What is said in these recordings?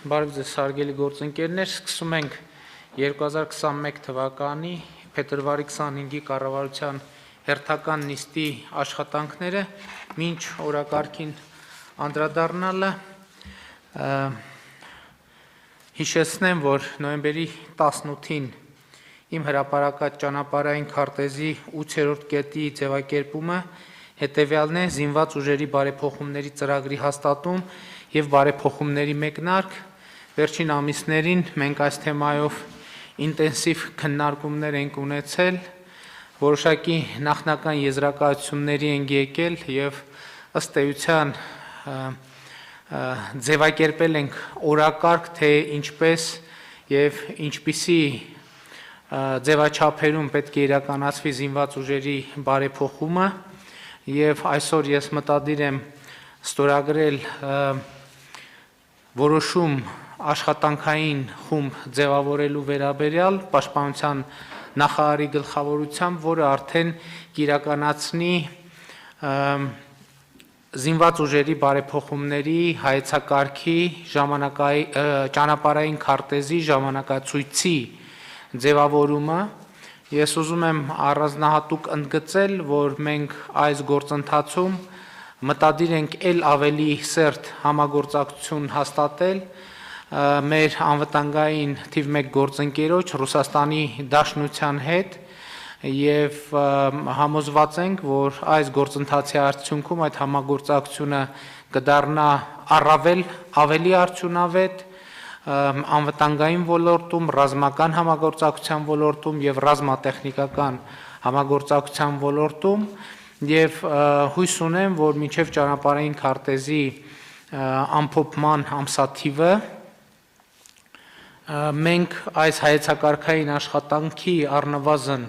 Բարև ձեզ հարգելի գործընկերներ, սկսում ենք 2021 թվականի փետրվարի 25-ի կառավարության հերթական նիստի աշխատանքները, մինչ օրակարգին անդրադառնալը հիշեցնեմ, որ նոյեմբերի 18-ին իմ հրապարակած ճանապարհային քարտեզի 8-րդ կետի ձևակերպումը հետևյալն է՝ զինված ուժերի բարեփոխումների ծրագրի հաստատում եւ բարեփոխումների մեկնարկ։ Վերջին ամիսներին մենք այս թեմայով ինտենսիվ քննարկումներ ենք ունեցել, որոշակի նախնական եզրակացությունների ենք եկել եւ ըստ էության ձևակերպել ենք օրակարգ, թե ինչպես եւ ինչպիսի ձևաչափերում պետք է իրականացվի զինված ուժերի բարեփոխումը եւ այսօր ես մտադիր եմ ստորագրել որոշում աշխատանքային խումբ ձևավորելու վերաբերյալ պաշտպանության նախարարի գլխավորությամբ, որը արդեն կիրականացնի զինված ուժերի բարեփոխումների հայեցակարգի ճանապարհային քարտեզի ժամանակացույցի ձևավորումը։ Ես ուզում եմ առանձնահատուկ ընդգծել, որ մենք այս գործընթացում մտադիր ենք ել ավելի սերտ համագործակցություն հաստատել մեր անվտանգային թիվ 1 գործընկերոջ Ռուսաստանի Դաշնության հետ եւ համոզված ենք, որ այս գործընթացի արդյունքում այդ համագործակցությունը կդառնա առավել ավելի արդյունավետ անվտանգային ոլորտում, ռազմական համագործակցության ոլորտում եւ ռազմատեխնիկական համագործակցության ոլորտում եւ հույս ունեմ, որ մինչեւ ճանապարհային քարտեզի ամփոփման ամսաթիվը մենք այս հայեցակարգային աշխատանքի առնվազն,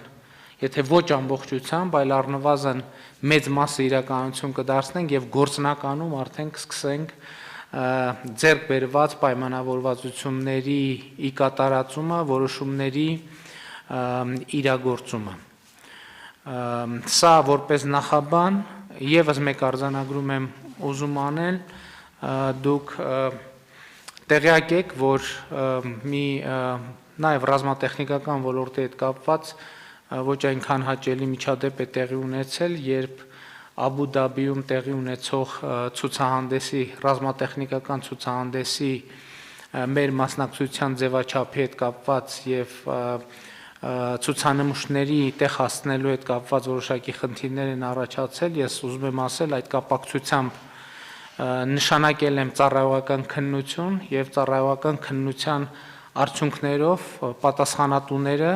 եթե ոչ ամբողջությամբ, այլ առնվազն մեծ մասը իրականություն կդարձնենք եւ գործնականում արդեն կսկսենք ձեռք բերված պայմանավորվածությունների ի կատարածումը, որոշումների իրագործումը։ Սա որպես նախաբան եւս մեկ արձանագրում եմ ուզում անել, դուք տեղյակ եք, որ մի նաեւ ռազմատեխնիկական ոլորտի հետ կապված ոչ այնքան հաճելի միջադեպ է տեղի ունեցել, երբ Աբու Դաբիում տեղի ունեցող ցուցահանդեսի, ռազմատեխնիկական ցուցահանդեսի մեր մասնակցության ձևաչափի հետ կապված եւ ցուցանմուշների տեղ հասցնելու հետ կապված որոշակի խնդիրներ են առաջացել, ես ուզում եմ ասել այդ կապակցությամբ նշանակել եմ ծառայողական քննություն եւ ծառայողական քննության արդյունքներով պատասխանատուները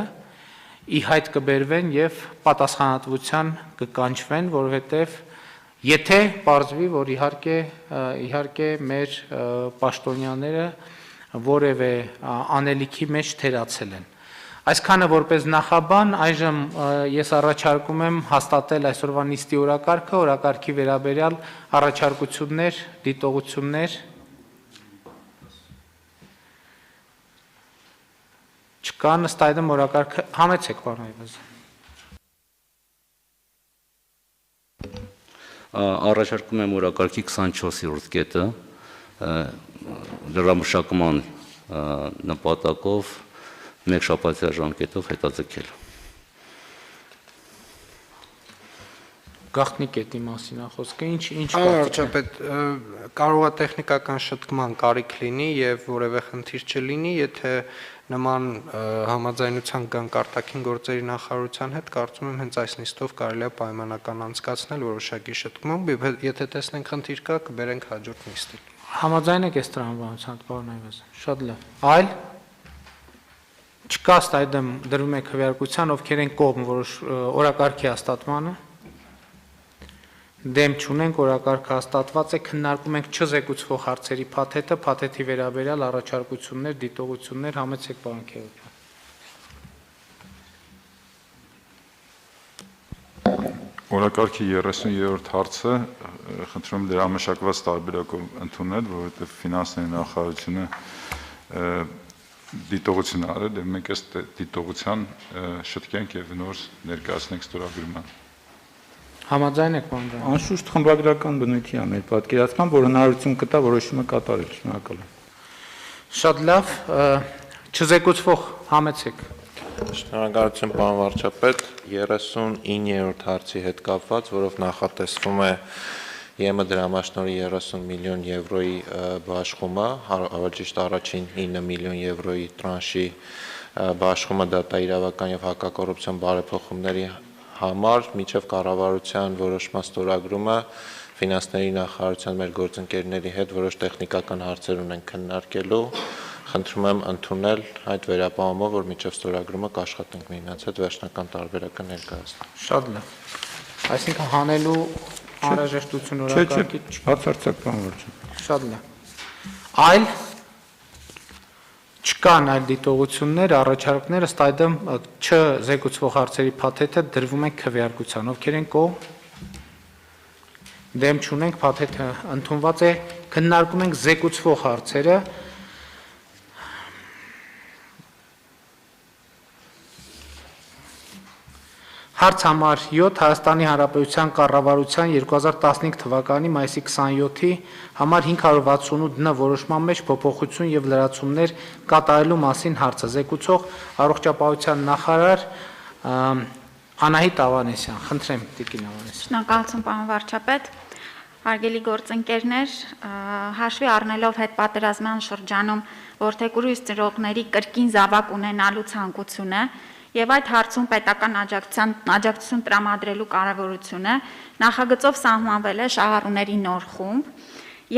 ի հայտ կբերվեն եւ պատասխանատվության կկանչվեն, որովհետեւ եթե պարզվի, որ իհարկե մեր պաշտոնյաները որևէ անելիքի մեջ թերացել են։ Այսքանը որպես նախաբան, այժմ ես առաջարկում եմ հաստատել այսօրվա նիստի օրակարգը, օրակարգի վերաբերյալ առաջարկություններ, դիտողություններ չկա, ըստ այդմ օրակարգը համեցեք, պարոն Այվազյան։ Առաջարկում եմ օրակարգի 24-րդ կետը լրամշակման նպատակով մեկ շաբաթյա ժամկետով հետաձգել։ Գաղտնի կետի մասին է խոսքը, ինչ Վարչապետ, կարող է տեխնիկական շտկման կարիք լինի եւ որևէ խնդիր չլինի, եթե նման համաձայնության կան արտաքին գործերի նախարարության հետ, կարծում եմ հենց այս նիստով կարելի է պայմանական անցկացնել որոշակի շտկում, եթե տեսնենք խնդիր կա, կբերենք հաջորդ նիստին։ Համաձայն եք այս տրամաբանությամբ, պարոն Այվազյան։ Շատ լավ։ Այլ չկա, ըստ այդմ դրում եք քվեարկության, ովքեր են կողմ օրակարգի հաստատմանը։ Դեմ չունենք, օրակարգը հաստատված է, քննարկում ենք չզեկուցվող հարցերի փաթեթը, փաթեթի վերաբերյալ առաջարկություններ, դիտողություններ, համեցեք, պարոն Քերոբյան։ Օրակարգի 30-րդ հարցը խնդրում եմ դրամաշակված տարբերակով ընդունել, որովհետև ֆինանսների նախարարությունը դիտողություն արել եւ մենք այս դիտողության շտկենք եւ նոր ներկայացնենք ստորագրման։ Համաձայն եք, պարոն Ջան։ Անշուշտ խմբագրական բնույթի է մեր պատկերացման, որ հնարավորություն կտա որոշումը կատարել, շնորհակալ եմ։ Շատ լավ, չզեկուցվող համեցեք։ Շնորհակալություն պարոն վարչապետ, 39-րդ հարցի հետ կապված, որով նախատեսվում է ԵՄ դրամաշնորհի 30 միլիոն եվրոյի բաշխումը, ճիշտ առաջին 9 միլիոն եվրոյի տրանշի բաշխումը դատաիրավական եւ հակակոռուպցիոն բարեփոխումների համար միջև կառավարության որոշման ստորագրումը ֆինանսների նախարարության մեր գործընկերների հետ որոշ տեխնիկական հարցեր ունենք քննարկելու, խնդրում եմ ընդունել այդ վերապահումով, որ միջև ստորագրումը կաշխատենք միմյանց հետ վերջնական տարբերակը ներկայացնել։ Շատ լավ։ Այսինքն հանելու անհրաժեշտություն օրակարգի Բացարձակ պարոն վարչապետ։ Շատ լավ։ Այլ չկան այլ դիտողություններ, առաջարկներ, ըստ այդմ չզեկուցվող հարցերի փաթեթը դրվում է քվեարկության։ Ովքեր են կողմ։ Դեմ չունենք, փաթեթը ընդունված է, քննարկում ենք զեկուցվող հարցերը։ Հարց համար 7 Հայաստանի Հանրապետության կառավարության 2015 թվականի մայիսի 27-ի համար 568 ն որոշման մեջ փոփոխություն եւ լրացումներ կատարելու մասին հարցը զեկուցող առողջապահության նախարար Անահիտ Ավանեսյան։ Խնդրեմ Տիկին Ավանեսյան։ Շնորհակալություն պարոն վարչապետ, հարգելի գործընկերներ, հաշվի առնելով հետպատերազմյան շրջանում որդեգրույս ծրողների կրկին զավակ ունենալու ցանկությունը եւ այդ հարցում պետական աջակցություն տրամադրելու կարեւորությունը նախագծով սահմանվել է շահառուների նոր խումբ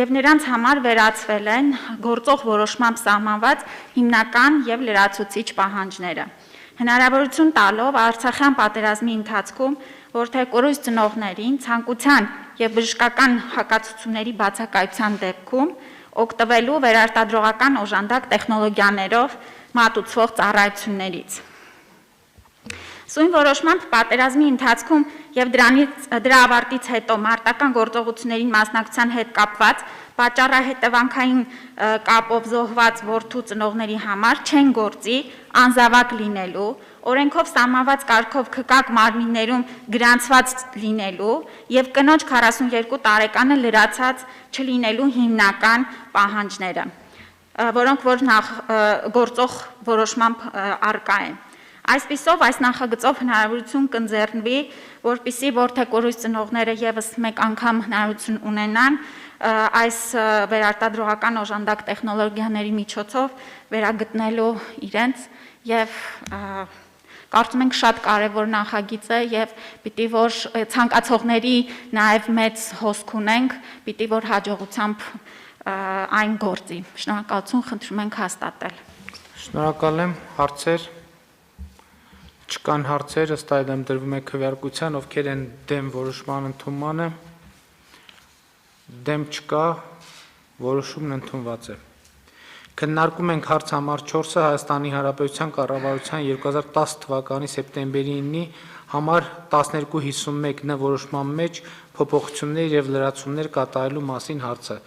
եւ նրանց համար վերացվել են գործող որոշմամբ սահմանված հիմնական եւ լրացուցիչ պահանջները։ Հնարավորություն տալով Արցախյան պատերազմի ընթացքում որդեգրույս ծնողներին ցանկության եւ բժշկական հակացությունների բացակայության դեպքում օգտվելու վերարտադրողական օժանդակ տեխնոլոգիաներով մատուցվող ծառայություններից։ Սույն որոշմամբ պատերազմի ընթացքում եւ դրա ավարտից հետո մարտական գործողություններին մասնակցության հետ կապված պատճառահետևանքային կապով զոհված որդու ծնողների համար չեն գործի անզավակ լինելու, օրենքով սահմանված կարգով քկակ մարմիններում գրանցված լինելու եւ կնոջ 42 տարեկանը լրացած չլինելու հիմնական պահանջները, որոնք որ գործող որոշմամբ առկա են։ Այսպիսով այս նախագծով հնարավորություն կընձեռնվի, որպիսի որդեգրույս ծնողները եւս մեկ անգամ հնարավորություն ունենան այս վերարտադրողական օժանդակ տեխնոլոգիաների միջոցով վերագտնելու իրենց եւ կարծում ենք շատ կարեւոր նախագիծ է եւ պիտի որ ցանկացողների նաեւ մեծ հոսք ունենք, պիտի որ հաջողությամբ այն գործի։ Շնորհակալություն, խնդրում ենք հաստատել։ Շնորհակալ եմ, հարցեր։ Չկան հարցեր, ըստ այդմ դրվում է քվեարկության, ովքեր են դեմ որոշման ընդունմանը։ Դեմ չկա, որոշումն ընդունված է։ Քննարկում ենք հարց համար 4-ը Հայաստանի Հանրապետության կառավարության 2010 թվականի սեպտեմբերի 9-ի համար 1251 ն որոշման մեջ փոփոխություններ եւ լրացումներ կատարելու մասին հարցը։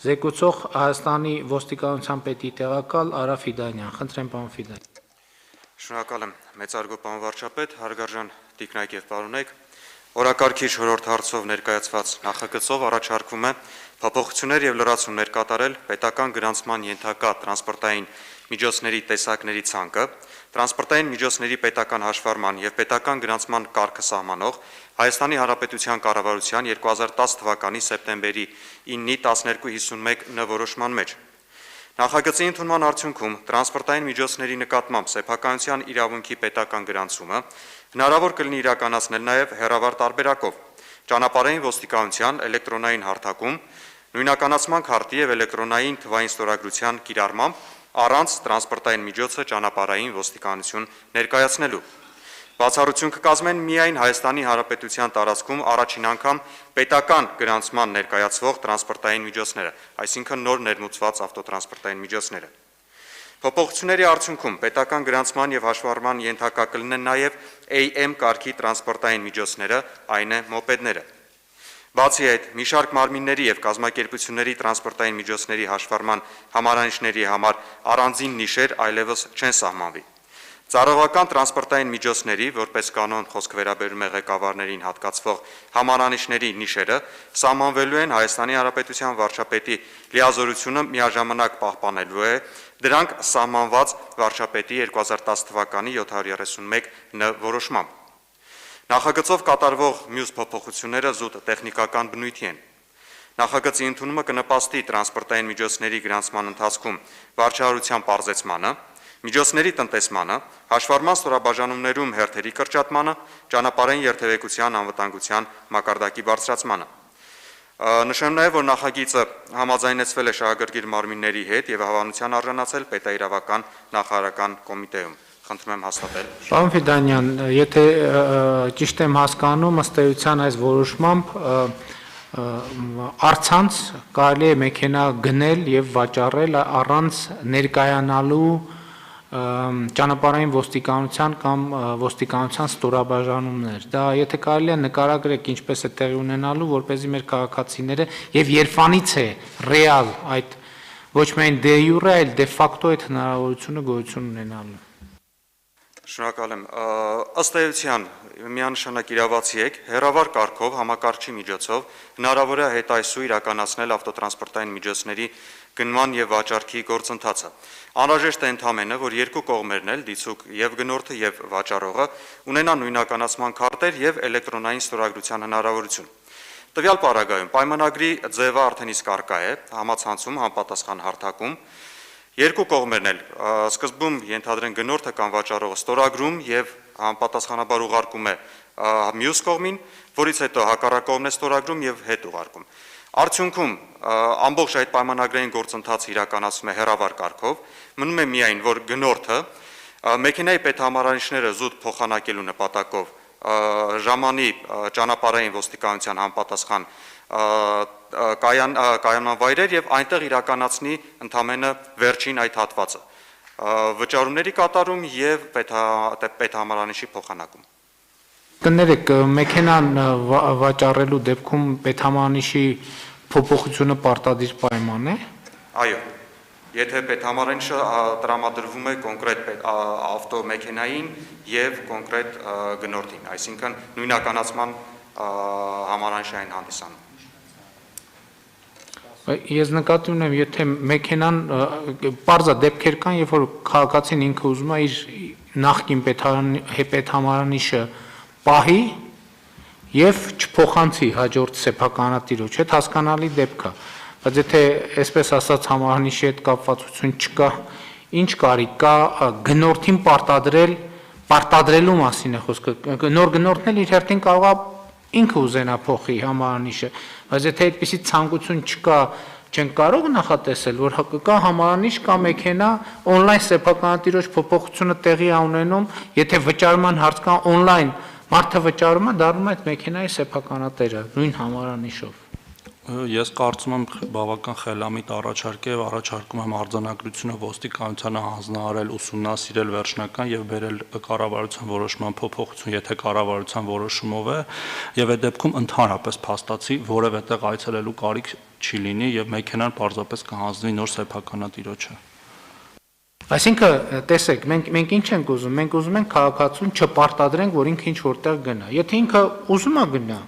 Զեկուցող Հայաստանի ոստիկանության պետի տեղակալ Արա Ֆիդանյան։ Խնդրեմ պարոն Ֆիդանյան։ Շնորհակալ եմ, մեծարգո պարոն վարչապետ, հարգարժան տիկնայք եւ պարոնայք, օրակարգի 4-րդ հարցով ներկայացված նախագծով առաջարկվում է փոփոխություններ եւ լրացումներ կատարել պետական գրանցման ենթակա տրանսպորտային միջոցների տեսակների ցանկը, տրանսպորտային միջոցների պետական հաշվառման եւ պետական գրանցման կարգը սահմանող Հայաստանի Հանրապետության կառավարության 2010 թվականի սեպտեմբերի 9-ի 1251 ն որոշման մեջ։ Նախագծի ընդունման արդյունքում տրանսպորտային միջոցների նկատմամբ սեփականության իրավունքի պետական գրանցումը հնարավոր կլինի իրականացնել նաև հեռավար տարբերակով, ճանապարհային ոստիկանության էլեկտրոնային հարթակում, նույնականացման քարտի եւ էլեկտրոնային թվային ստորագրության կիրառմամբ առանց տրանսպորտային միջոցը ճանապարհային ոստիկանություն ներկայացնելու։ Բացառություն կկազմեն միայն Հայաստանի Հանրապետության տարածքում առաջին անգամ պետական գրանցման ներկայացվող տրանսպորտային միջոցները, այսինքն նոր ներմուծված ավտոտրանսպորտային միջոցները։ Փոփոխությունների արդյունքում պետական գրանցման եւ հաշվառման ենթակա կլինեն նաեւ AM կարգի տրանսպորտային միջոցները, այն է մոպեդները։ Բացի այդ, մի շարք մարմինների եւ կազմակերպությունների տրանսպորտային միջոցների հաշվառման համարանիշների համար առանձին նիշեր այլևս չեն սահմանվի։ Ծառայողական տրանսպորտային միջոցների, որպես կանոն խոսք վերաբերում է ղեկավարներին հատկացվող համարանիշների նիշերը, սահմանվելու են Հայաստանի Հանրապետության վարչապետի լիազորությունը միաժամանակ պահպանելու է դրանք սահմանված վարչապետի 2010 թվականի 731 ն որոշմամբ։ Նախագծով կատարվող մյուս փոփոխությունները զուտ տեխնիկական բնույթի են։ Նախագծի ընդունումը կնպաստի տրանսպորտային միջոցների գրանցման ընթացքում վարչարարության պարզեցմանը, միջոցների տնտեսմանը, հաշվառման ստորաբաժանումներում հերթերի կրճատմանը, ճանապարհային երթևեկության անվտանգության մակարդակի բարձրացմանը։ Նշեմ նաև, որ նախագիծը համաձայնեցվել է շահագրգիռ մարմինների հետ եւ հավանության արժանացել պետաիրավական նախարարական կոմիտեում։ Խնդրում եմ հաստատել։ Պարոն Ֆիդանյան, եթե ճիշտ եմ հասկանում, ըստ էության այս որոշմամբ առցանց կարելի է մեքենա գնել եւ վաճառել առանց ներկայանալու ճանապարհային ոստիկանության կամ ոստիկանության ստորաբաժանումներ։ Դա եթե կարելի է նկարագրեք ինչպես է տեղի ունենալու, որպեսզի մեր քաղաքացիները եւ երբանից է ռեալ այդ ոչ միայն դե յուրե, այլ դե ֆակտո այդ հնարավորությունը գոյություն ունենալու։ Շնորհակալ եմ։ Ըստ էության միանշանակ իրավացի եք, հեռավար կարգով համակարգչի միջոցով հնարավոր է հետայսու իրականացնել ավտոտրանսպորտային միջոցների գնման եւ վաճառքի գործընթացը։ Անհրաժեշտ է ընդհանրապես, որ երկու կողմերն էլ դիցուկ եւ գնորդը եւ վաճառողը ունենան նույնականացման քարտեր եւ էլեկտրոնային ստորագրության հնարավորություն։ Տվյալ պարագայում պայմանագրի ձևը արդեն իսկ առկա է համացանցում համապատասխան հարթակում։ Երկու կողմերն էլ սկզբում ենթադրեն գնորդը կամ վաճառողը ստորագրում եւ համապատասխանաբար ուղարկում է մյուս կողմին, որից հետո հակառակ կողմն է ստորագրում եւ հետ ուղարկում։ Արդյունքում ամբողջ այդ պայմանագրային գործընթացը իրականացվում է հեռավար կարգով, մնում է միայն, որ գնորդը մեքենայի պետհամարանիշները զուտ փոխանակելու նպատակով ժամանի ճանապարհային ոստիկանության համապատասխան կայանման վայրեր եւ այնտեղ իրականացնի ընդհանրապես վերջին այդ հատվածը վճարումների կատարում եւ պետհամարանիշի փոխանակում։ Կներեք, մեքենան վաճառելու դեպքում պետհամարանիշի փոփոխությունը պարտադիր պայման է։ Այո, եթե պետհամարանիշը տրամադրվում է կոնկրետ ավտոմեքենային եւ կոնկրետ գնորդին, այսինքն նույնականացման համարանիշային հանդիսանում։ Ես նկատի ունեմ, եթե մեքենան պարզա դեպքեր կան, երբ որ քաղաքացին ինքը ուզում է իր նախկին պետհամարանիշը պահի եւ չփոխանցի հաջորդ սեփականատիրոջ հետ, հասկանալի դեպք է, բայց եթե այսպես ասած համարանիշի հետ կապվածություն չկա, ինչ կարիք կա գնորդին պարտադրելու մասին է խոսքը, նոր գնորդն էլ իր հերթին կարող է ինքը ուզենա փոխի համարանիշը, բայց եթե այդպիսի ցանկություն չկա, չեն կարող նախատեսել, որ կա համարանիշ կամ մեքենա on-line սեփականատիրոջ փոփոխությունը տեղի է ունենում, եթե վճարման հարց կա on-line մարդը վճարում է, դառնում է այդ մեքենայի սեփականատերը նույն համարանիշով։ Ես կարծում եմ բավական խելամիտ առաջարկ է եւ առաջարկում եմ արձանագրությունը ոստիկանությանը հանձնարարել, ուսումնասիրել վերջնական եւ բերել կառավարության որոշման փոփոխություն, եթե կառավարության որոշումով է, եւ այդ դեպքում ընդհանրապես փաստացի որևէ տեղ այցելելու կարիք չի լինի եւ մեքենան պարզապես կհանձնվի նոր սեփականատիրոջը։ Այսինքն, տեսեք, մենք ինչ ենք ուզում, մենք ուզում ենք քաղաքացուն չպարտադրենք, որ ինքը ինչ որտեղ գնա։ Եթե ինքը ուզում է գնա,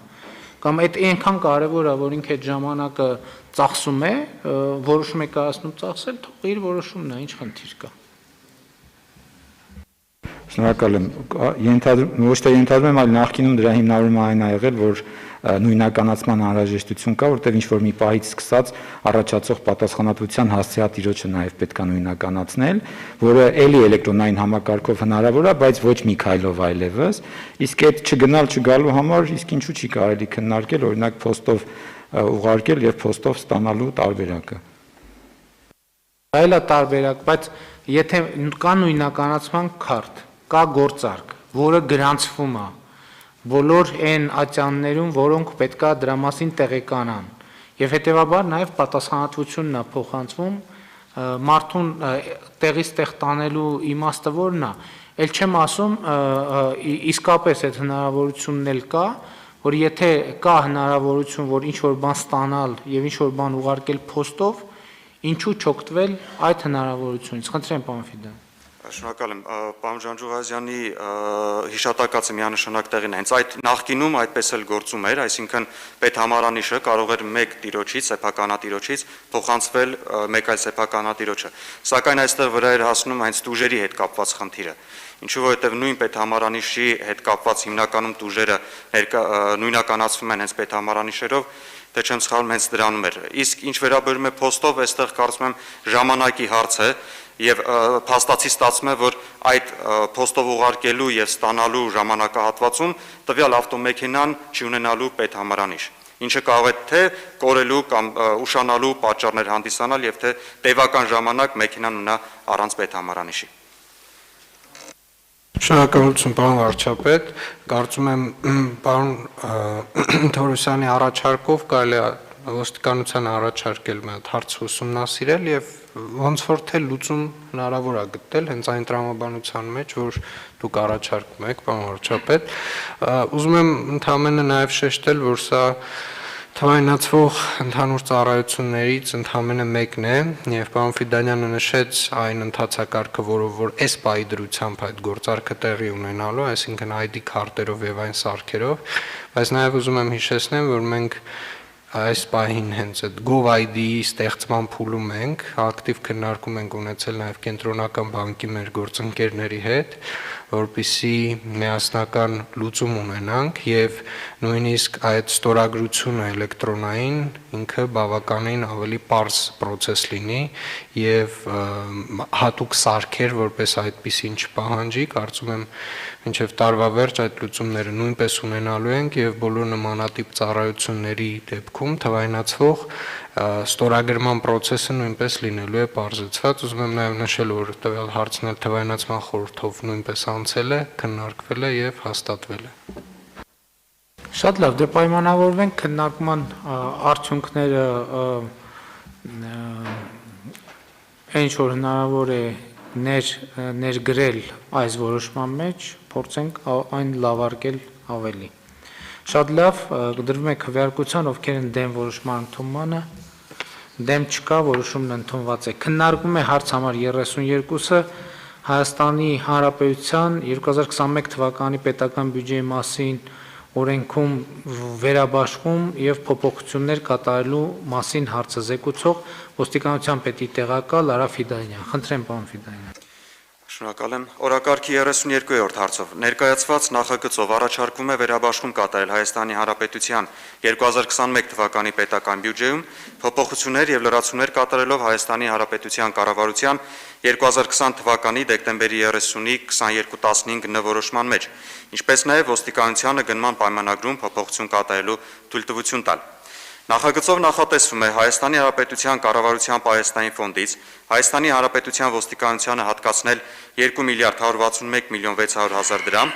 կամ այդ այնքան կարևոր է, որ ինքը այդ ժամանակը ծախսում է, որոշում է կայացնում ծախսել, թող իր որոշումն է, ինչ խնդիր կա։ Շնորհակալ եմ։ Ոչ թե ենթադրում եմ, այլ նախկինում դրա հիմնավորումը այն ա եղել, որ նույնականացման անհրաժեշտություն կա, որտեղ ինչ որ մի պահից սկսած առաջացող պատասխանատվության հասցեատիրոջը նաև պետք է նույնականացնել, որը էլի էլեկտրոնային համակարգով հնարավոր է, բայց ոչ մի քայլով այլևս, իսկ այդ չգնալ չգալու համար իսկ ինչու չի կարելի քննարկել, օրինակ փոստով ուղարկել եւ փոստով ստանալու տարբերակը։ Այլ է տարբերակ, բայց եթե կա նույնականացման քարտ, կա գործարք, որը գրանցվում է բոլոր այն ատյաններում, որոնք պետքա դրա մասին տեղեկանան, եւ հետեւաբար նաեւ պատասխանատվությունն է փոխանցվում, մարդուն տեղից տեղ տանելու իմաստը որն է, ել չեմ ասում, իսկապես այդ հնարավորությունն էլ կա, որ եթե կա հնարավորություն, որ ինչ որ բան ստանալ եւ ինչ որ բան ուղարկել փոստով, ինչու չօգտվել այդ հնարավորությունից։ Խնդրեմ, պարոն Ֆիդան։ Շնորհակալ եմ, պարոն Ջանջուղազյանի հիշատակածը միանշանակ տեղին է։ Հենց այդ նախկինում այդպես էլ գործում էր, այսինքն պետհամարանիշը կարող էր մեկ տիրոջից, սեփականատիրոջից փոխանցվել մեկ այլ սեփականատիրոջը։ Սակայն այստեղ վրա էր հասնում հենց տուժերի հետ կապված խնդիրը։ Ինչու որովհետև նույն պետհամարանիշի հետ կապված հիմնականում տուժերը նույնականացվում են հենց պետհամարանիշերով, թե չեմ սխալվում, հենց դրանում էր։ Իսկ ինչ վերաբերում է փոստով, այստեղ կարծում եմ ժամանակի հարց է եւ փաստացի ստացվում է, որ այդ փոստով ուղարկելու եւ ստանալու ժամանակահատվածում տվյալ ավտոմեքենան չի ունենալու պետհամարանիշ, ինչը կարող է թե կորելու կամ ուշանալու պատճառներ հանդիսանալ եւ թե տևական ժամանակ մեքենան ունենա առանց պետհամարանիշի։ Շնորհակալություն, պարոն վարչապետ, կարծում եմ պարոն Թորոսյանի առաջարկով կարելի է ոստիկանությանը առաջարկել մի հատ հարց ուսումնասիրել եւ ոնց որ թե լուծում հնարավոր է գտնել հենց այն տրամաբանության մեջ, որ դուք առաջարկում եք, պարոն վարչապետ։ Ուզում եմ ընդհանրապես նաեւ շեշտել, որ սա Թվայնացվող ընդհանուր ծառայություններից ընդհանրապես մեկն է, եւ պարոն Ֆիդանյանը նշեց այն ընթացակարգը, որով որ այս պահի դրությամբ այդ գործարքը տեղի ունենալու, այսինքն ID քարտերով եւ այն սարքերով, բայց նաեւ ուզում եմ հիշեցնեմ, որ մենք այս պահին հենց այդ GovID-ի ստեղծման փուլում ենք, ակտիվ քննարկում ենք ունեցել նաեւ կենտրոնական բանկի մեր գործընկերների հետ, որպեսզի միասնական լուծում ունենանք եւ նույնիսկ այդ ստորագրությունը էլեկտրոնային ինքը բավականին ավելի պարզ process լինի եւ հատուկ սարքեր որպես այդպեսին չպահանջի, կարծում եմ մինչեւ տարվա վերջ այդ լուծումները նույնպես ունենալու ենք եւ բոլոր նմանատիպ ծառայությունների դեպքում թվայնացվող ստորագրման process-ը նույնպես լինելու է պարզեցված, ուզում եմ նաեւ նշել, որ տվյալ հարցն էլ թվայնացման խորհրդով նույնպես անցել է, քննարկվել է եւ հաստատվել է։ Շատ լավ, դե պայմանավորվենք քննարկման արդյունքները ինչ որ հնարավոր է ներգրել այս որոշման մեջ, փորձենք այն լավարկել ավելի։ Շատ լավ, կդրվում է քվեարկության, ովքեր են դեմ որոշման ընդունմանը, դեմ չկա, որոշումն ընդունված է։ Քննարկում է հարց համար 32-ը Հայաստանի Հանրապետության 2021 թվականի պետական բյուջեի մասին օրենքում վերաբաշխում եւ փոփոխություններ կատարելու մասին հարցը զեկուցող ոստիկանության պետի տեղակալ Արա Ֆիդանյան։ Խնդրեմ, պարոն Ֆիդանյան։ Շնորհակալ եմ։ Օրակարգի 32-րդ հարցով ներկայացված նախագծով առաջարկվում է վերաբաշխում կատարել Հայաստանի Հանրապետության 2021 թվականի պետական բյուջեում փոփոխություններ եւ լրացումներ կատարելով Հայաստանի Հանրապետության կառավարության 2020 թվականի դեկտեմբերի 30-ի 22:15 նորոշման մեջ, ինչպես նաեւ ոստիկանությանը գնման պայմանագրում փոփոխություն կատարելու թույլտվություն տալ։ Նախագծով նախատեսվում է Հայաստանի Հանրապետության կառավարության պահեստային ֆոնդից Հայաստանի Հանրապետության ոստիկանությանը հատկացնել 2 միլիարդ 161 միլիոն 600 հազար դրամ,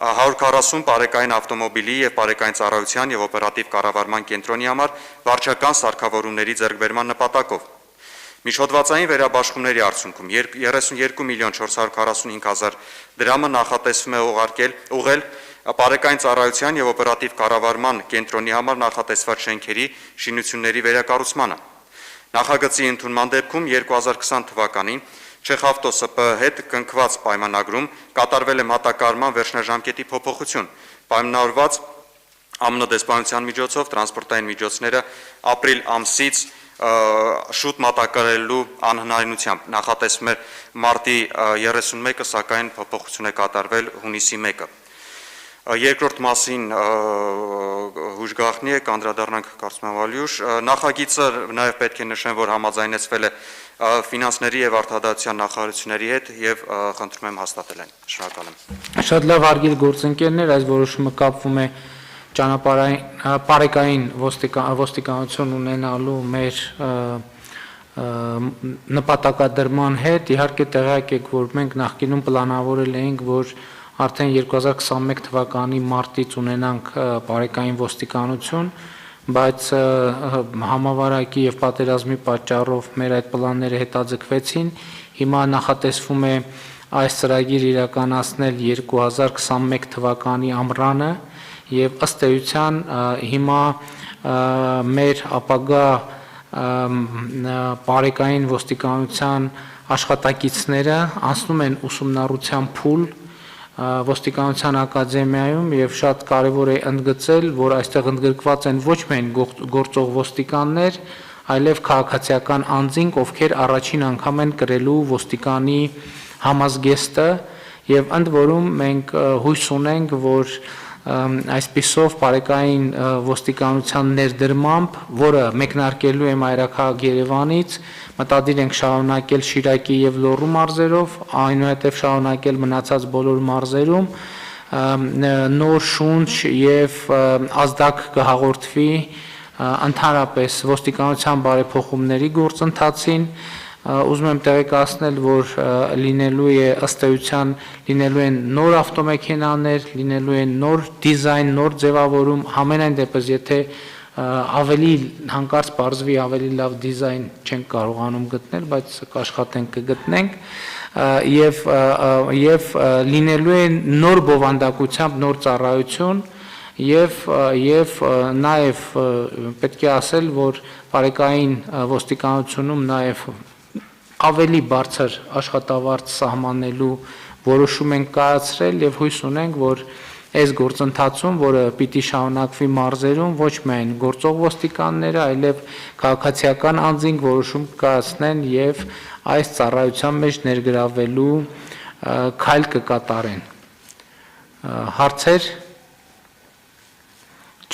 140 բարեկային ավտոմոբիլի եւ բարեկային ծառայության եւ օպերատիվ կառավարման կենտրոնի համար վարչական սարքավորումների ձեռքբերման նպատակով։ Միջհոդվածային վերաբաշխումների արդյունքում 32 միլիոն 445 հազար դրամը նախատեսվում է ուղղել բարեկային ծառայության եւ օպերատիվ կառավարման կենտրոնի համար նախատեսված շենքերի շինությունների վերակառուցմանը։ Նախագծի ընդունման դեպքում 2020 թվականին ՉեխավտոսՊ հետ կնքված պայմանագրում կատարվել է մատակարարման վերջնաժամկետի փոփոխություն, պայմանավորված ԱՄՆ դեսպանության միջոցով տրանսպորտային միջոցները ապրիլ ամսից շուտ մատակարարելու անհնարինությամբ նախատեսվում է մարտի 31-ը, սակայն փոփոխություն է կատարվել հունիսի 1-ը։ Երկրորդ մասին հույժ գաղտնի է, կանդրադառնանք կարծում եմ Վալյուշ։ Նախագիծը նաև պետք է նշեմ, որ համաձայնեցվել է ֆինանսների եւ արտադրության նախարարությունների հետ եւ խնդրում եմ հաստատել այն։ Շնորհակալ եմ։ Շատ լավ, հարգելի գործընկերներ, այս որոշումը կապվում է ճանապարհային ոստիկանություն ունենալու մեր նպատակադրման հետ։ Իհարկե տեղյակ եք, որ մենք նախկինում պլանավորել էինք, որ արդեն 2021 թվականի մարտից ունենանք բարեկային ոստիկանություն, բայց համավարակի եւ պատերազմի պատճառով մեր այդ պլանները հետաձգվեցին։ Հիմա նախատեսվում է այս ծրագիրը իրականացնել 2021 թվականի ամռանը եւ ըստ էության հիմա մեր ապագա բարեկային ոստիկանության աշխատակիցները անցնում են ուսումնառության փուլ ոստիկանության ակադեմիայում եւ շատ կարեւոր է ընդգծել, որ այստեղ ընդգրկված են ոչ միայն գործող ոստիկաններ, այլև քաղաքացիական անձինք, ովքեր առաջին անգամ են կրելու ոստիկանի համազգեստը եւ ընդ որում մենք հույս ունենք, որ այսպիսով բարեկային ոստիկանության ներդրմամբ, որը մեկնարկելու է Մայրաքաղաք Երևանից, մտադիր ենք շարունակել Շիրակի եւ Լոռու մարզերով, այնուհետև շարունակել մնացած բոլոր մարզերում, նոր շունչ եւ ազդակ կհաղորդվի ընդհանրապես ոստիկանության բարեփոխումների գործընթացին, ուզում եմ տեղեկացնել, որ լինելու է ըստ էության լինելու են նոր ավտոմեքենաներ, լինելու են նոր դիզայն, նոր ձևավորում, համենայն դեպս եթե ավելի հանկարծ բարձվի ավելի լավ դիզայն չենք կարողանում գտնել, բայց կաշխատենք կգտնենք եւ լինելու է նոր բովանդակությամբ նոր ծառայություն եւ նաեւ պետք է ասել, որ բարեկային ոստիկանությունում նաեւ ավելի բարձր աշխատավարձ սահմանելու որոշում ենք կայացրել եւ հույս ունենք, որ այս գործընթացում, որը պիտի շարունակվի մարզերում, ոչ միայն գործող ոստիկանները, այլև քաղաքացիական անձինք որոշում կայացնեն եւ այս ծառայության մեջ ներգրավելու քայլ կկատարեն։ Հարցեր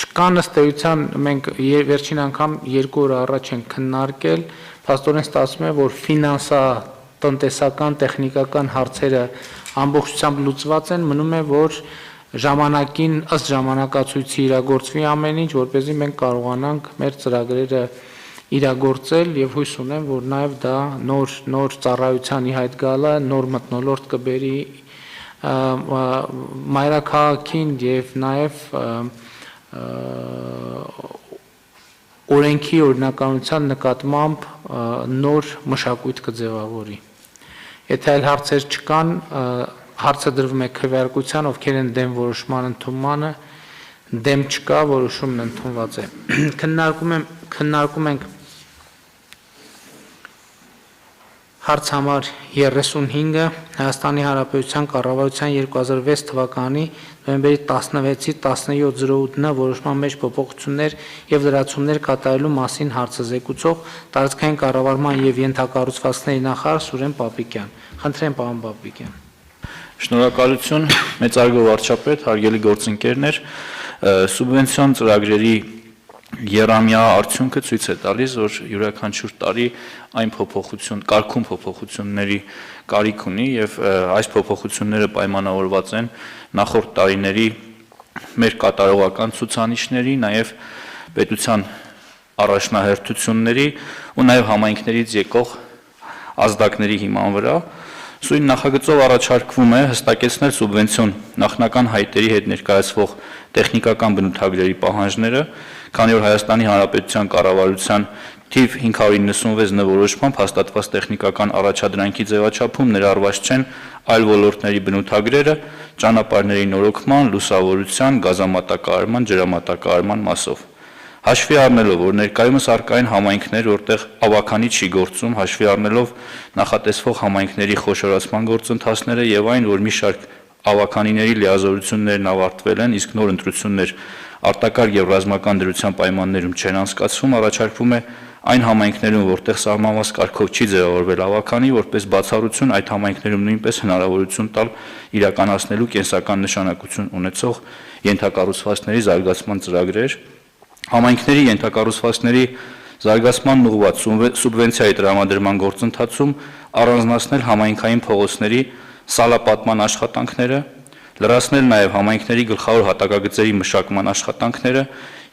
չկան ըստ էության մենք վերջին անգամ 2 օր առաջ ենք քննարկել, փաստորեն ստացվում է, որ ֆինանսա, տնտեսական, տեխնիկական հարցերը ամբողջությամբ լուծված են, մնում է, որ ժամանակին ըստ ժամանակացույցի իրագործվի ամեն ինչ, որպեսզի մենք կարողանանք մեր ծրագրերը իրագործել եւ հույս ունեմ, որ նաեւ դա նոր ծառայության ի հայտ գալը, նոր մթնոլորտ կբերի Մայրաքաղաքին եւ նաեւ օրենքի օրինականության նկատմամբ նոր մշակույթ կձևավորի։ Եթե այլ հարցեր չկան, հարցը դրվում է քվեարկության, ովքեր են դեմ որոշման ընդունմանը, դեմ չկա, որոշումն ընդունված է։ Քննարկում ենք հարց համար 35-ը Հայաստանի Հանրապետության կառավարության 2006 թվականի նոյեմբերի 16-ի 17:08-ն որոշման մեջ փոփոխություններ եւ լրացումներ կատարելու մասին հարցը զեկուցող տարածքային կառավարման եւ ենթակառուցվածքների նախարար Սուրեն Պապիկյան։ Խնդրեմ, պարոն Պապիկյան։ Շնորհակալություն, մեծարգո վարչապետ, հարգելի գործընկերներ, սուբվենցիոն ծրագրերի Երամյա արդյունքը ցույց է տալիս, որ յուրաքանչյուր տարի այն կարգում փոփոխությունների կարիք ունի եւ այս փոփոխությունները պայմանավորված են նախորդ տարիների մեր կատարողական ցուցանիշների, նաեւ պետության առաջնահերթությունների ու նաեւ համայնքներից եկող ազդակների հիման վրա։ Սույն նախագծով առաջարկվում է հստակեցնել սուբվենցիոն նախնական հայտերի հետ ներկայացվող տեխնիկական բնութագրերի պահանջները, քանի որ Հայաստանի Հանրապետության կառավարության թիվ 596 նվորոշմամբ հաստատված տեխնիկական առաջադրանքի ձևաչափում ներառված չեն այլ ոլորտների բնութագրերը ճանապարհների նորոգման, լուսավորության, գազամատակարարման, ջրամատակարարման մասով։ Հաշվի առնելով, որ ներկայումս առկա են համայնքներ, որտեղ ավականի չի գործում, հաշվի առնելով նախատեսվող համայնքների խոշորացման գործընթացները եւ այն, որ մի շարք ավականիների լիազորություններն ավարտվել են, իսկ նոր ընտրություններ արտակարգ եւ ռազմական դրության պայմաններում չեն անցկացվում, առաջարկվում է այն համայնքներում, որտեղ սահմանված կարգով չի ձևավորվել ավականի, որպես բացառություն այդ համայնքներում նույնպես հնարավորություն տալ իրականացնելու կենսական նշանակություն ունեցող ենթակառուցվածքների զարգացման ծրագրեր, համայնքների ենթակառուցվածքների զարգացման ուղղված սուբվենցիայի տրամադրման գործընթացում առանձնացնել համայնքային փողոցների սալապատման աշխատանքները, լրացնել նաև համայնքների գլխավոր հատակագծերի մշակման աշխատանքները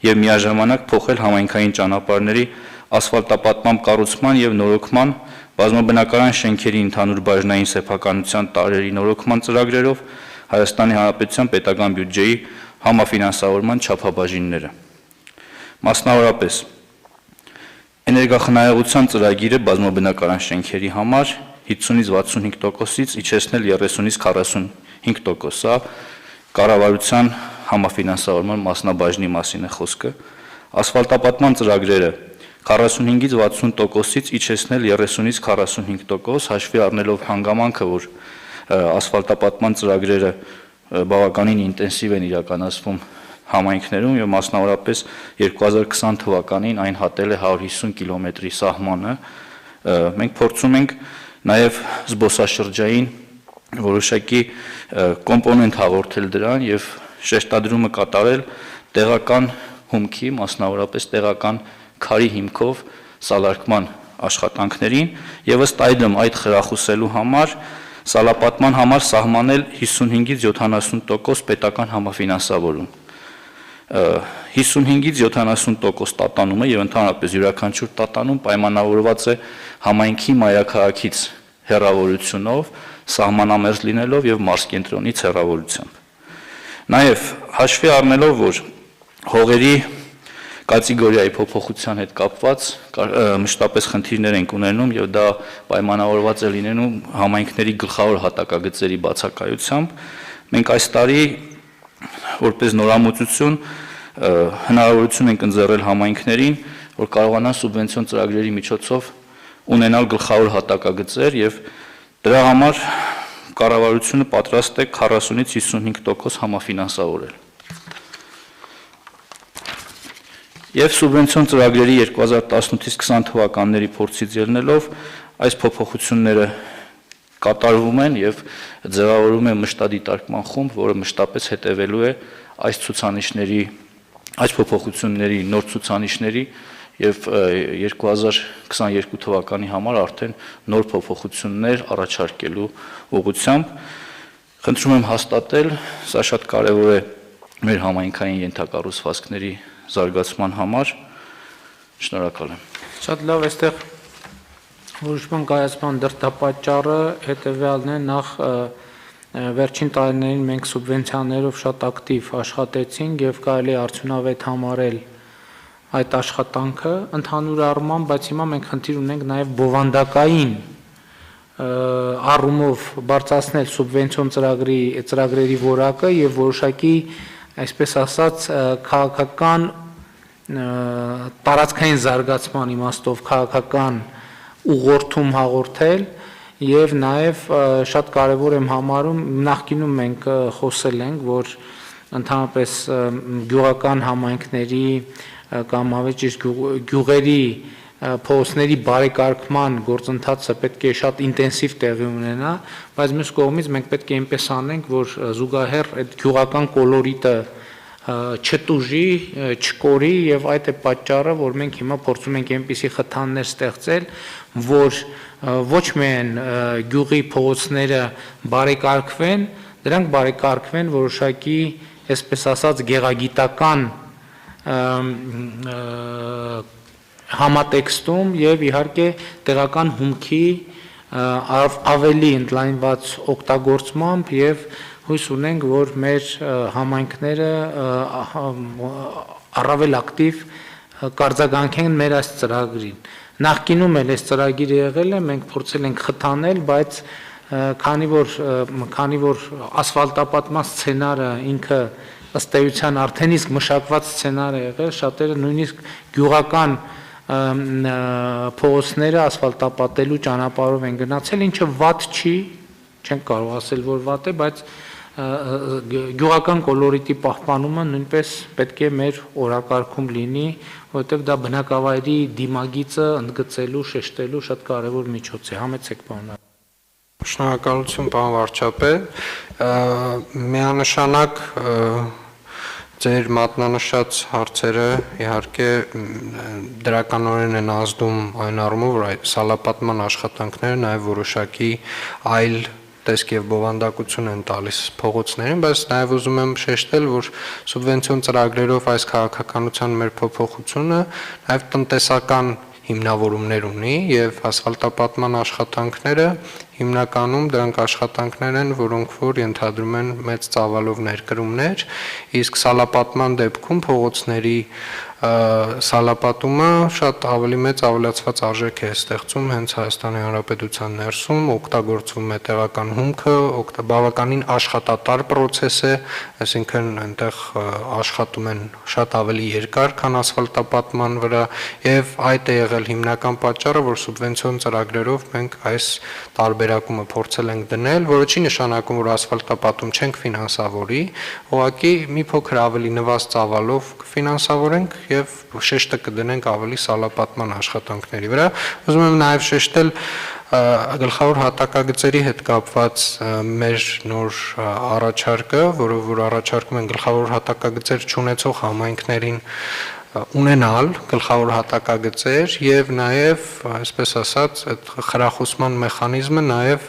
եւ միաժամանակ փոխել համայնքային ճանապարհների ասֆալտապատման կառուցման եւ նորոգման, բազմաբնակարան շենքերի ընդհանուր բաժնային սեփականության տարրերի նորոգման ծրագրերով Հայաստանի Հանրապետության պետական բյուջեի համաֆինանսավորման չափաբաժինները։ Մասնավորապես էներգախնայողության ծրագիրը բազմաբնակարան շենքերի համար 50-ից 65%-ից իջեցնել 30-ից 45%, կառավարության համաֆինանսավորման մասնաբաժնի մասին է խոսքը, ասֆալտապատման ծրագրերը 45-ից 60%-ից իջեցնել 30-ից 45%, հաշվի առնելով հանգամանքը, որ ասֆալտապատման ծրագրերը բավականին ինտենսիվ են իրականացվում համայնքներում եւ մասնավորապես 2020 թվականին այն հատել է 150 կիլոմետրի սահմանը, մենք փորձում ենք նաեւ զբոսաշրջային որոշակի կոմպոնենտ հաղորդել դրան եւ շեշտադրումը կատարել տեղական հումքի, մասնավորապես տեղական քարի հիմքով սալարկման աշխատանքներին եւ ըստ այդմ այդ խրախուսելու համար սալապատման համար սահմանել 55-ից 70% պետական համաֆինանսավորում 55-ից 70% տատանումը եւ ընդհանրապես յուրաքանչյուր տատանում պայմանավորված է համայնքի մայրաքաղաքից հեռավորությունով, սահմանամերձ լինելով եւ մարզկենտրոնից հեռավորությամբ։ Նաեւ հաշվի առնելով, որ հողերի կատեգորիայի փոփոխության հետ կապված մշտապես խնդիրներ ենք ունենում եւ դա պայմանավորված է լինելու համայնքների գլխավոր հատակագծերի բացակայությամբ, մենք այս տարի որպես նորամուծություն հնարավորություն ենք ընձեռել համայնքներին, որ կարողանան սուբվենցիոն ծրագրերի միջոցով ունենալ գլխավոր հատակագծեր եւ դրա համար կառավարությունը պատրաստ է 40-ից 55% համաֆինանսավորել։ Եվ սուբվենցիոն ծրագրերի 2018-ից 20 թվականների փորձից ելնելով այս փոփոխությունները կատարվում են եւ ձևավորվում է մշտադիտարկման խումբ, որը մշտապես հետևելու է այս ցուցանիշների, այս փոփոխությունների նոր ցուցանիշների եւ 2022 թվականի համար արդեն նոր փոփոխություններ առաջարկելու ուղղությամբ խնդրում եմ հաստատել, սա շատ կարեւոր է մեր համայնքային ենթակառուցվածքների զարգացման համար։ Շնորհակալ եմ։ Շատ լավ, այստեղ որոշման կայացման դրդապատճառը հետևյալն է, նախ վերջին տարիներին մենք սուբվենցիաներով շատ ակտիվ աշխատեցինք եւ կարելի է արդյունավետ համարել այդ աշխատանքը ընդհանուր առմամբ, բայց հիմա մենք խնդիր ունենք նաեւ բովանդակային առումով բարձրացնել սուբվենցիոն ծրագրերի որակը եւ որոշակի, այսպես ասած, քաղաքական տարածքային զարգացման իմաստով քաղաքական ուղղորդում հաղորդել եւ նաեւ շատ կարեւոր եմ համարում նախկինում մենք խոսել ենք, որ ընդհանրապես գյուղական համայնքների կամ ավելի ճիշտ գյուղերի փողոցների բարեկարգման գործընթացը պետք է շատ ինտենսիվ տեղի ունենա, բայց մյուս կողմից մենք պետք է այնպես անենք, որ զուգահեռ այդ գյուղական կոլորիտը չտուժի, չկորի եւ այդ է պատճառը, որ մենք հիմա փորձում ենք այնպիսի խթաններ ստեղծել, որ ոչ միայն գյուղի փողոցները բարեկարգվեն, դրանք բարեկարգվեն որոշակի, այսպես ասած, գեղագիտական համատեքստում եւ իհարկե տեղական հումքի ավելի ընդլայնված օգտագործմամբ եւ հույս ունենք, որ մեր համայնքները առավել ակտիվ կարձագանքեն մեր այս ծրագրին։ Նախկինում էլ այս ծրագիրը եղել է, մենք փորձել ենք խթանել, բայց քանի որ ասֆալտապատման սցենարը ինքը ըստ էության արդեն իսկ մշակված սցենար է եղել, շատերը նույնիսկ գյուղական փողոցները ասֆալտապատելու ճանապարհով են գնացել, ինչը վատ չի, չենք կարող ասել, որ վատ է, բայց գյուղական կոլորիտի պահպանումը նույնպես պետք է մեր օրակարգում լինի, որովհետև դա բնակավայրի դիմագիծը ընդգծելու, շեշտելու շատ կարևոր միջոց է։ Համեցեք, պարոն։ Շնորհակալություն, պարոն վարչապետ։ Միանշանակ ձեր մատնանշած հարցերը իհարկե դրականորեն են ազդում այն առումով, որ այդ սալապատման աշխատանքները նաև որոշակի այլ տեսք եւ բովանդակություն են տալիս փողոցներին, բայց նաև ուզում եմ շեշտել, որ սուբվենցիոն ծրագրերով այս քաղաքականության մեր փոփոխությունը նաև տնտեսական հիմնավորումներ ունի եւ ասֆալտապատման աշխատանքները հիմնականում դրանք աշխատանքներ են, որոնք որ ենթադրում են մեծ ծավալով ներկրումներ, իսկ սալապատման դեպքում փողոցների սալապատումը շատ ավելի մեծ ավելացված արժեք է ստեղծում հենց Հայաստանի Հանրապետության ներսում, օգտագործվում է տեղական հումքը, բավականին աշխատատար process է, այսինքն այնտեղ աշխատում են շատ ավելի երկար, քան ասֆալտապատման վրա, եւ այդ է եղել հիմնական պատճառը, որ սուբվենցիոն ծրագրերով մենք այս տարբերակումը փորձել ենք դնել, որը չի նշանակում, որ ասֆալտապատում չենք ֆինանսավորի, ուղղակի մի փոքր ավելի նվազ ծավալով կֆինանսավորենք եւ շեշտը կդնենք ավելի սալապատման աշխատանքների վրա։ Ուզում եմ նաեւ շեշտել գլխավոր հատակագծերի հետ կապված մեր նոր առաջարկը, որ առաջարկում են գլխավոր հատակագծեր չունեցող համայնքներին ունենալ գլխավոր հատակագծեր եւ նաեւ, այսպես ասած, այդ խրախուսման մեխանիզմը նաեւ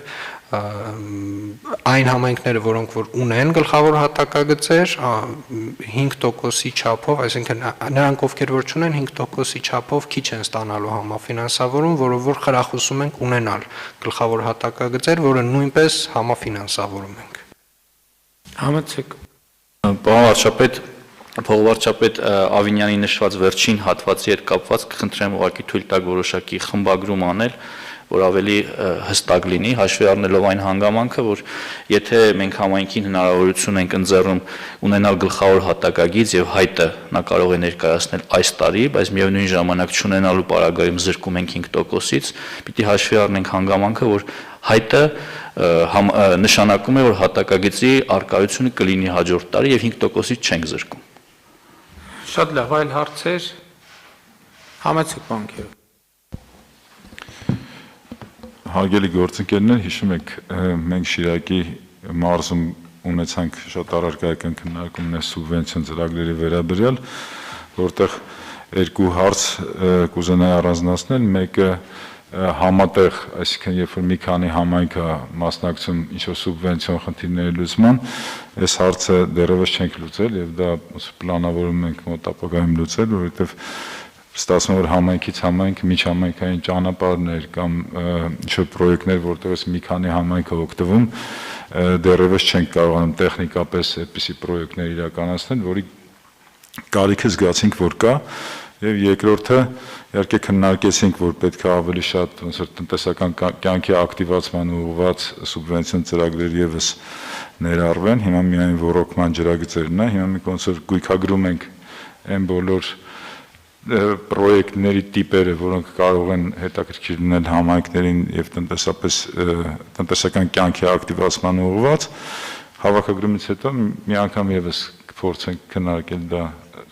այն համայնքները, որոնք որ ունեն գլխավոր հատակագծեր 5%-ի չափով, այսինքն նրանք ովքեր որ չունեն 5%-ի չափով քիչ են ստանալու համաֆինանսավորում, որով որ խրախուսում ենք ունենալ գլխավոր հատակագծեր, որը նույնպես համաֆինանսավորում ենք։ Համեցեք։ Փոխվարչապետ Ավինյանի նշված վերջին հատվածի հետ կապված կխնդրեմ ուղղակի թույլ տալ որոշակի խմբագրում անել, որ ավելի հստակ լինի, հաշվի առնելով այն հանգամանքը, որ եթե մենք համայնքին հնարավորություն ենք ընձեռում ունենալ գլխավոր հատակագիծ եւ հայտը նա կարող է ներկայացնել այս տարի, բայց միևնույն ժամանակ չունենալու պարագայում զրկում ենք 5%-ից, պիտի հաշվի առնենք հանգամանքը, որ հայտը նշանակում է, որ հատակագծի արկայությունը կլինի հաջորդ տարի եւ 5%-ից չենք զրկում։ Շատ լավ, այլ հարցեր։ Համեցեք բանկերը։ Հարգելի գործընկերներ, հիշում եք, մենք Շիրակի մարզում ունեցանք շատ առարկայական քննարկումներ սուբվենցիոն ծրագրերի վերաբերյալ, որտեղ երկու հարց կուզենայի առանձնացնել, մեկը համատեղ, այսինքն երբ որ մի քանի համայնք է մասնակցում ինչ-որ սուբվենցիոն խնդիրների լուծման, այս հարցը դեռևս չենք լուծել եւ դա պլանավորում ենք մոտ ապագայում լուծել, որովհետեւ ստացվում է որ համայնքից համայնք միջհամայնքային ճանապարհներ կամ ինչ-որ պրոյեկտներ, որտեղից մի քանի համայնք է օգտվում, դեռևս չենք կարողանում տեխնիկապես այդպիսի պրոյեկտներ իրականացնել, որի կարիքը զգացինք, որ կա, եւ երկրորդը իհարկե քննարկեցինք, որ պետք է ավելի շատ ոնց որ տնտեսական կյանքի ակտիվացման ուղղված սուբվենցիոն ծրագրեր եւս ներառվեն, հիմա միայն ռոռոկման ջրագծերն է, հիմա մենք ոնց որ գույքագրում ենք այն բոլոր պրոյեկտների տիպերը, որոնք կարող են հետաքրքիր լինել համայնքներին եւ տնտեսական կյանքի ակտիվացման ուղղված, հավաքագրումից հետո մի անգամ եւս կփորձենք քննարկել դա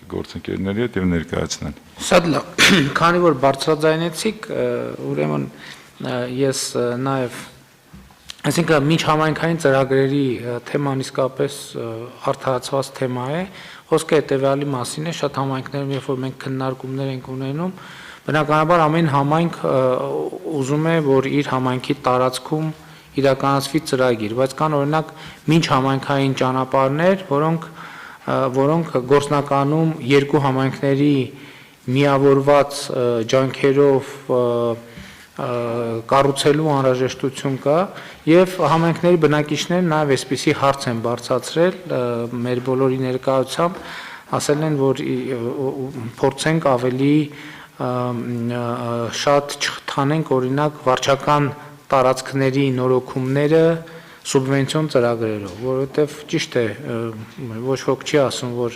գործընկերների հետ եւ ներկայացնել։ Շատ լավ, քանի որ բարձրաձայնեցիք, ուրեմն ես նաեւ այսինքն միջհամայնքային ծրագրերի թեման իսկապես արդարացված թեմա է, խոսքը հետեւյալի մասին է, շատ համայնքներում երբ որ մենք քննարկումներ ենք ունենում, բնականաբար ամեն համայնք ուզում է, որ իր համայնքի տարածքում իրականացվի ծրագիր, բայց կան օրինակ միջհամայնքային ճանապարհներ, որոնք գործնականում երկու համայնքների միավորված ջանքերով կառուցելու անհրաժեշտություն կա եւ համայնքների բնակիչներն նաեւ այսպիսի հարց են բարձրացրել մեր բոլորի ներկայությամբ, ասել են, որ փորձենք ավելի շատ չխթանենք օրինակ վարչական տարածքների նորոգումները սուբվենցիոն ծրագրերով, որովհետև ճիշտ է, ոչ ոք չի ասում, որ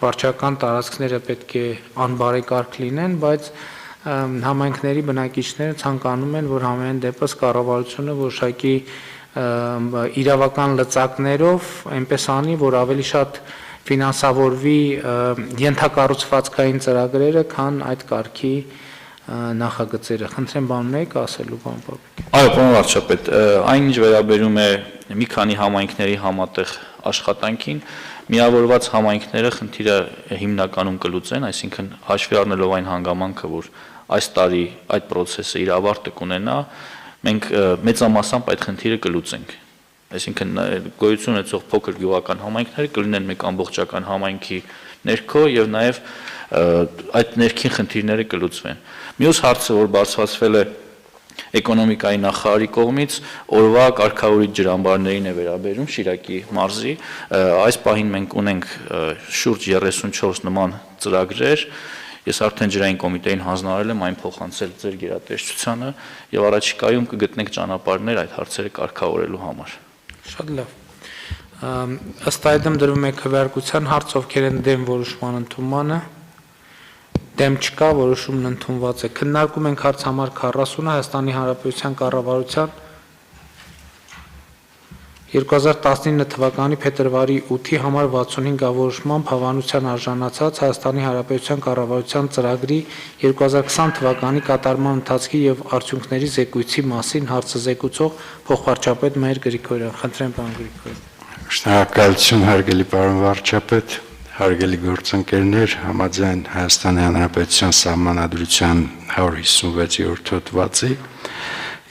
վարչական տարածքները պետք է անբարեկարգ լինեն, բայց համայնքների բնակիչները ցանկանում են, որ համենայն դեպս կառավարությունը որոշակի իրավական լծակներով այնպես անի, որ ավելի շատ ֆինանսավորվի ենթակառուցվածքային ծրագրերը, քան այդ կարգի նախագծերը։ Խնդրեմ բան մեկ ասելու բան Պապիկ։ Այո, պարոն վարչապետ, այն ինչ վերաբերում է մի քանի համայնքների համատեղ աշխատանքին, միավորված համայնքները խնդիրը հիմնականում կլուծեն, այսինքն հաշվի առնելով այն հանգամանքը, որ այս տարի այդ process-ը իր ավարտը կունենա, մենք մեծամասամբ այդ խնդիրը կլուծենք։ Այսինքն գոյություն ունեցող փոքր գյուղական համայնքները կլինեն մեկ ամբողջական համայնքի ներքո եւ նաեւ այդ ներքին խնդիրները կլուծվեն։ Մյուս հարցը, որ բարձրացվել է էկոնոմիկայի նախարարի կողմից օրվա կարգավորիչ ջրամբարներին է վերաբերում Շիրակի մարզի։ Այս պահին մենք ունենք շուրջ 34 նման ծրագրեր։ Ես արդեն ջրային կոմիտեին հանձնարարել եմ այն փոխանցել ձեր գերատեսչությանը եւ առաջիկայում կգտնենք ճանապարհներ այդ հարցերը կարգավորելու համար։ Շատ լավ։ Ըստ այդմ դրվում է քվեարկության հարց, ովքեր են դեմ որոշման ընդունմանը։ Դեմ չկա, որոշումն ընդունված է։ Քննարկում ենք հարց համար 40-ը Հայաստանի Հանրապետության կառավարության 2019 թվականի փետրվարի 8-ի համար 65 որոշմամբ հավանության արժանացած Հայաստանի Հանրապետության կառավարության ծրագրի 2020 թվականի կատարման ընթացքի եւ արդյունքների զեկույցի մասին հարցը զեկուցող փոխվարչապետ Մհեր Գրիգորյան։ Խնդրեմ, պարոն Գրիգորյան։ Շնորհակալություն, հարգելի պարոն վարչապետ, հարգելի գործընկերներ, համաձայն Հայաստանի Հանրապետության Սահմանադրության 156-րդ հոդվածի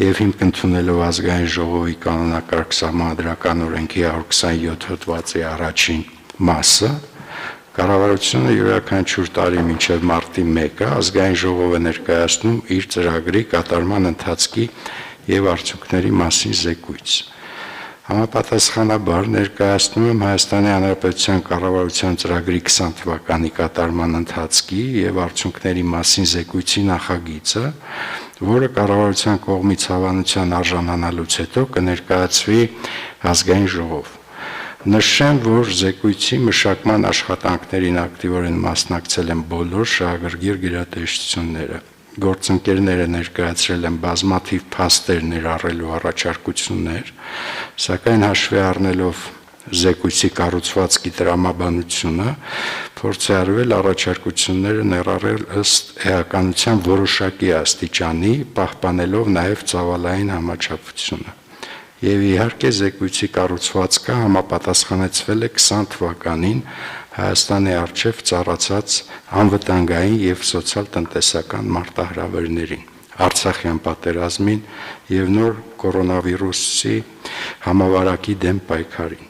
եւ հիմք ընդունելով ազգային ժողովի կանոնակարգ սահմանադրական օրենքի 127 հոդվածի առաջին մասը, կառավարությունը յուրաքանչյուր տարի մինչև մարտի 1-ը ազգային ժողով է ներկայացնում իր ծրագրի կատարման ընթացքի եւ արդյունքների մասին զեկույց։ Համապատասխանաբար ներկայացնում եմ Հայաստանի Հանրապետության կառավարության ծրագրի 20 թվականի կատարման ընթացքի եւ արդյունքների մասին զեկույցի նախագիծը, որը կառավարության կողմից հավանության արժանանալուց հետո կներկայացվի ազգային ժողով։ Նշեմ, որ զեկույցի մշակման աշխատանքներին ակտիվորեն մասնակցել են բոլոր շահագրգիռ գերատեսչությունները։ Գործընկերները ներկայացրել են բազմաթիվ փաստեր ներառելու առաջարկություններ, սակայն հաշվի առնելով զեկույցի կառուցվածքի տրամաբանությունը, փորձ է արվել առաջարկությունները ներառել ըստ էականության որոշակի աստիճանի, պահպանելով նաև ծավալային համաչափությունը։ Եվ իհարկե զեկույցի կառուցվածքը համապատասխանեցվել է 20 թվականին Հայաստանի առջև ծառացած անվտանգային եւ սոցիալ-տնտեսական մարտահրավերներին, Արցախյան պատերազմին եւ նոր կորոնավիրուսի համավարակի դեմ պայքարին։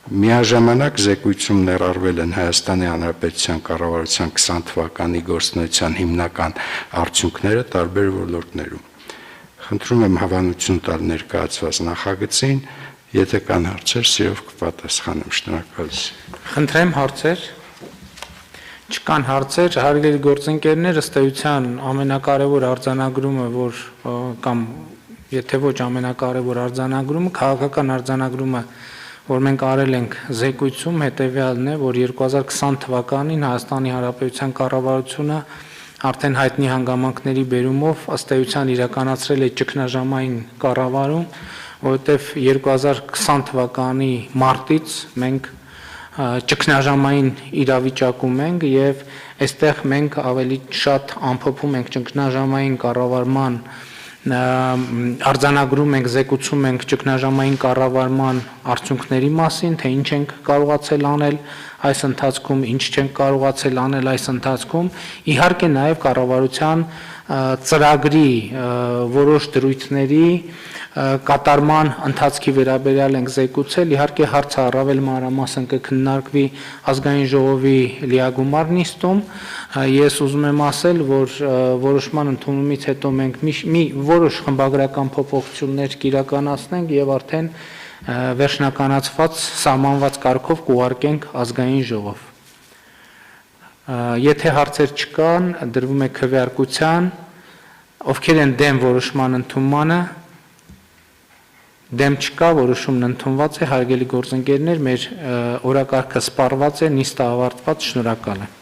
Միաժամանակ զեկույցում ներառվել են Հայաստանի Հանրապետության կառավարության 20 թվականի գործունեության հիմնական արդյունքները տարբեր ոլորտներում։ Խնդրում եմ հավանություն տալ ներկայացված նախագծին, եթե կան հարցեր, սիրով կպատասխանեմ, շնորհակալություն։ Խնդրեմ հարցեր։ Չկան հարցեր, հարգելի գործընկերներ, ըստ էության ամենակարևոր արձանագրումը, որ կամ եթե ոչ ամենակարևոր արձանագրումը, քաղաքական արձանագրումը, որ մենք արել ենք զեկույցում, հետևյալն է, որ 2020 թվականին Հայաստանի Հանրապետության կառավարությունը արդեն հայտնի հանգամանքների բերումով ըստ էության իրականացրել է ճգնաժամային կառավարում, որովհետև 2020 թվականի մարտից մենք ճգնաժամային իրավիճակում ենք եւ այստեղ մենք ավելի շատ ամփոփում ենք ճգնաժամային կառավարման արձանագրում ենք, զեկուցում ենք ճգնաժամային կառավարման արդյունքների մասին, թե ինչ ենք կարողացել անել այս ընթացքում, ինչ չենք կարողացել անել այս ընթացքում, իհարկե նաև կառավարության ծրագրի որոշ դրույթների կատարման ընթացքի վերաբերյալ ենք զեկուցել, իհարկե հարցը առավել մանրամասն կքննարկվի ազգային ժողովի լիագումար նիստում, ես ուզում եմ ասել, որ որոշման ընդունումից հետո մենք մի որոշ խմբագրական փոփոխություններ կիրականացնենք եւ արդեն վերջնականացված սահմանված կարգով կուղարկենք ազգային ժողով։ Եթե հարցեր չկան, դրվում է քվեարկության, ովքեր են դեմ որոշման ընդունմանը, դեմ չկա, որոշումն ընդունված է, հարգելի գործընկերներ, մեր օրակարգը սպառված է, նիստը ավարտված, շնորհակալ եմ։